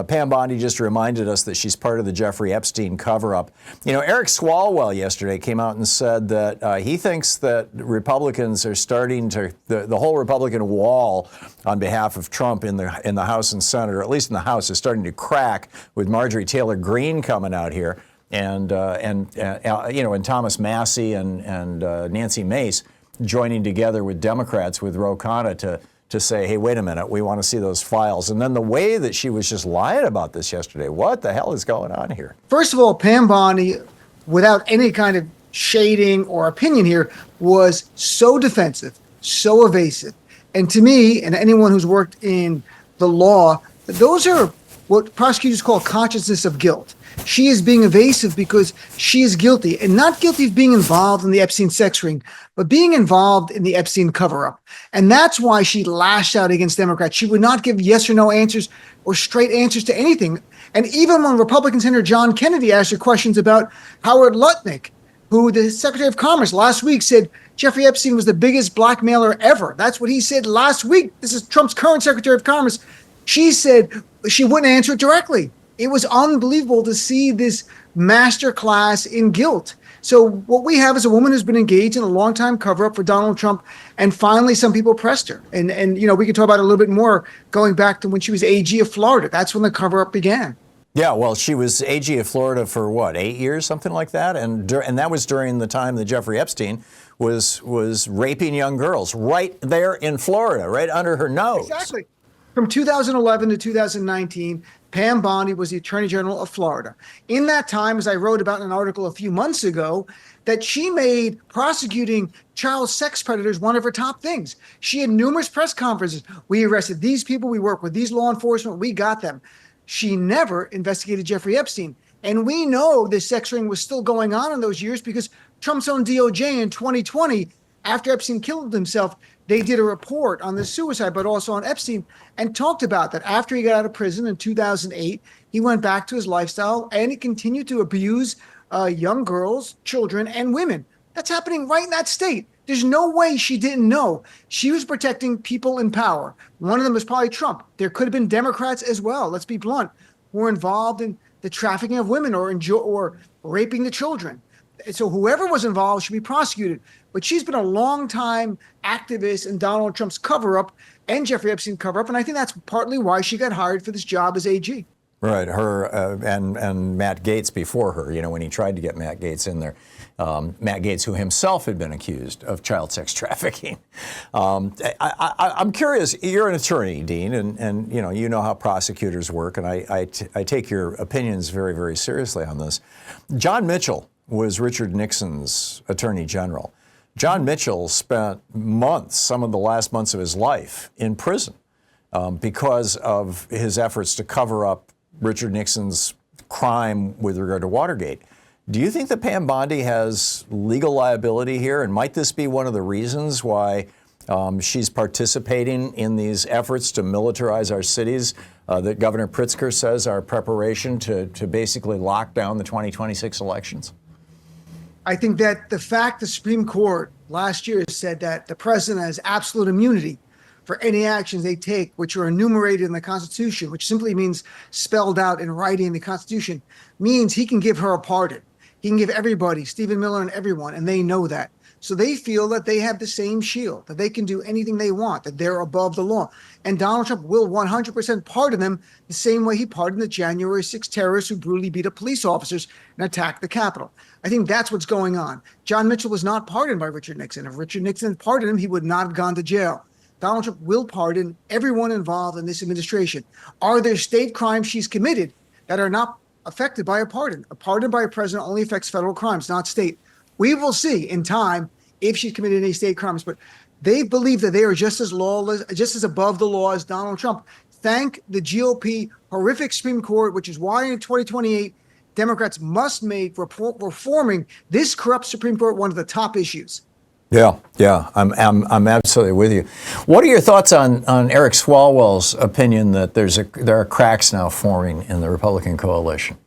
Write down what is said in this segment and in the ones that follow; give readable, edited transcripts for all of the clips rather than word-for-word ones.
Pam Bondi just reminded us that she's part of the Jeffrey Epstein cover-up. You know, Eric Swalwell yesterday came out and said that he thinks that Republicans are starting to, the whole Republican wall on behalf of Trump in the House and Senate, or at least in the House, is starting to crack with Marjorie Taylor Greene coming out here, and Thomas Massie and Nancy Mace joining together with Democrats, with Ro Khanna, to say, hey, wait a minute, we want to see those files. And then the way that she was just lying about this yesterday, what the hell is going on here? First of all, Pam Bondi, without any kind of shading or opinion here, was so defensive, so evasive. And to me, and anyone who's worked in the law, those are what prosecutors call consciousness of guilt. She is being evasive because she is guilty, and not guilty of being involved in the Epstein sex ring, but being involved in the Epstein cover-up. And that's why she lashed out against Democrats. She would not give yes or no answers or straight answers to anything. And even when Republican Senator John Kennedy asked her questions about Howard Lutnick, who the Secretary of Commerce last week said Jeffrey Epstein was the biggest blackmailer ever. That's what he said last week. This is Trump's current Secretary of Commerce. She said she wouldn't answer it directly. It was unbelievable to see this masterclass in guilt. So what we have is a woman who's been engaged in a long-time cover-up for Donald Trump, and finally some people pressed her. And you know, we can talk about it a little bit more going back to when she was AG of Florida. That's when the cover-up began. Yeah, well, she was AG of Florida for what, 8 years, something like that? And that was during the time that Jeffrey Epstein was raping young girls right there in Florida, right under her nose. Exactly. From 2011 to 2019, Pam Bondi was the Attorney General of Florida. In that time, as I wrote about in an article a few months ago, that she made prosecuting child sex predators one of her top things. She had numerous press conferences. We arrested these people. We worked with these law enforcement. We got them. She never investigated Jeffrey Epstein. And we know this sex ring was still going on in those years because Trump's own DOJ in 2020, after Epstein killed himself, they did a report on the suicide, but also on Epstein, and talked about that. After he got out of prison in 2008, he went back to his lifestyle and he continued to abuse young girls, children, and women. That's happening right in that state. There's no way she didn't know. She was protecting people in power. One of them was probably Trump. There could have been Democrats as well, let's be blunt, who were involved in the trafficking of women or raping the children. So whoever was involved should be prosecuted. But she's been a long-time activist in Donald Trump's cover-up and Jeffrey Epstein cover-up, and I think that's partly why she got hired for this job as AG. Right, her and Matt Gaetz before her, you know, when he tried to get Matt Gaetz in there. Matt Gaetz, who himself had been accused of child sex trafficking. I'm curious, you're an attorney, Dean, and you know how prosecutors work, and I take your opinions very, very seriously on this. John Mitchell was Richard Nixon's attorney general. John Mitchell spent months, some of the last months of his life, in prison because of his efforts to cover up Richard Nixon's crime with regard to Watergate. Do you think that Pam Bondi has legal liability here? And might this be one of the reasons why she's participating in these efforts to militarize our cities that Governor Pritzker says are preparation to basically lock down the 2026 elections? I think that the fact the Supreme Court last year said that the president has absolute immunity for any actions they take, which are enumerated in the Constitution, which simply means spelled out in writing in the Constitution, means he can give her a pardon. He can give everybody, Stephen Miller and everyone, and they know that. So they feel that they have the same shield, that they can do anything they want, that they're above the law. And Donald Trump will 100% pardon them the same way he pardoned the January 6 terrorists who brutally beat up police officers and attacked the Capitol. I think that's what's going on. John Mitchell was not pardoned by Richard Nixon. If Richard Nixon had pardoned him, he would not have gone to jail. Donald Trump will pardon everyone involved in this administration. Are there state crimes she's committed that are not affected by a pardon? A pardon by a president only affects federal crimes, not state. We will see in time if she's committed any state crimes, but they believe that they are just as lawless, just as above the law as Donald Trump. Thank the GOP horrific Supreme Court, which is why in 2028, Democrats must make reforming this corrupt Supreme Court one of the top issues. Yeah, I'm absolutely with you. What are your thoughts on Eric Swalwell's opinion that there are cracks now forming in the Republican coalition?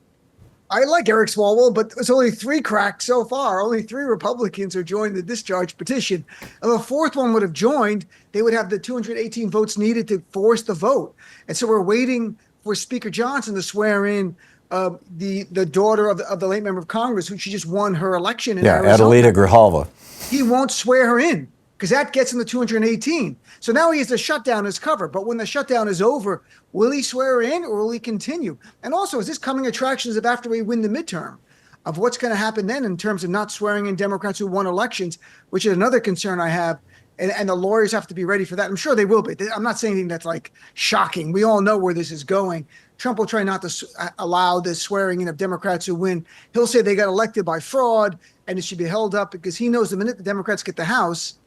I like Eric Swalwell, but there's only 3 cracks so far. Only 3 Republicans are joined the discharge petition. If a 4th one would have joined, they would have the 218 votes needed to force the vote. And so we're waiting for Speaker Johnson to swear in the daughter of the late member of Congress, who she just won her election in Arizona. Adelita Grijalva. He won't swear her in because that gets him to 218. So now he has to shut down his cover. But when the shutdown is over, will he swear her in or will he continue? And also, is this coming attractions of after we win the midterm, of what's going to happen then in terms of not swearing in Democrats who won elections, which is another concern I have. And the lawyers have to be ready for that. I'm sure they will be. I'm not saying anything that's like shocking. We all know where this is going. Trump will try not to allow the swearing in of Democrats who win. He'll say they got elected by fraud and it should be held up because he knows the minute the Democrats get the House,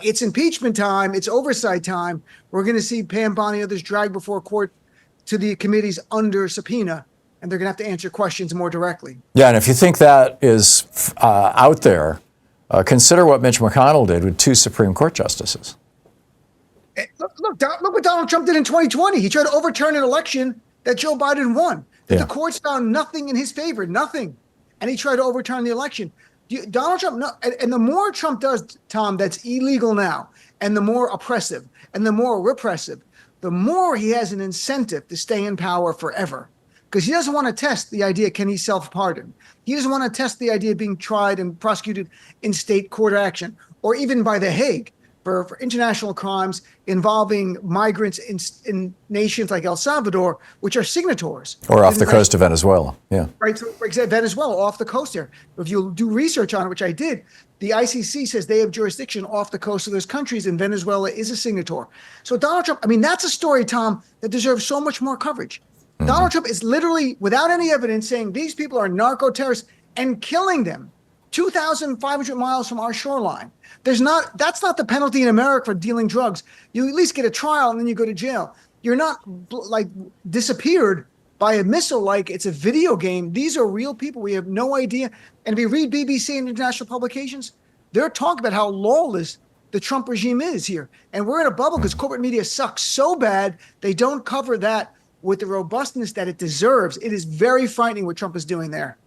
it's impeachment time. It's oversight time. We're going to see Pam Bondi and others dragged before court to the committees under subpoena, and they're going to have to answer questions more directly. Yeah, and if you think that is out there, consider what Mitch McConnell did with 2 Supreme Court justices. Look what Donald Trump did in 2020. He tried to overturn an election that Joe Biden won. Yeah. The courts found nothing in his favor, nothing. And he tried to overturn the election. Donald Trump, and the more Trump does, Tom, that's illegal now, and the more oppressive and the more repressive, the more he has an incentive to stay in power forever. Because he doesn't want to test the idea, can he self-pardon? He doesn't want to test the idea of being tried and prosecuted in state court action, or even by The Hague for international crimes involving migrants in nations like El Salvador, which are signatories. Or off the coast of Venezuela, yeah. Right, so for example, Venezuela, off the coast there. If you do research on it, which I did, the ICC says they have jurisdiction off the coast of those countries, and Venezuela is a signator. So Donald Trump, I mean, that's a story, Tom, that deserves so much more coverage. Donald Trump is literally, without any evidence, saying these people are narco-terrorists and killing them 2,500 miles from our shoreline. That's not the penalty in America for dealing drugs. You at least get a trial and then you go to jail. You're not like disappeared by a missile like it's a video game. These are real people. We have no idea. And if you read BBC and international publications, they're talking about how lawless the Trump regime is here. And we're in a bubble because corporate media sucks so bad they don't cover that with the robustness that it deserves. It is very frightening what Trump is doing there.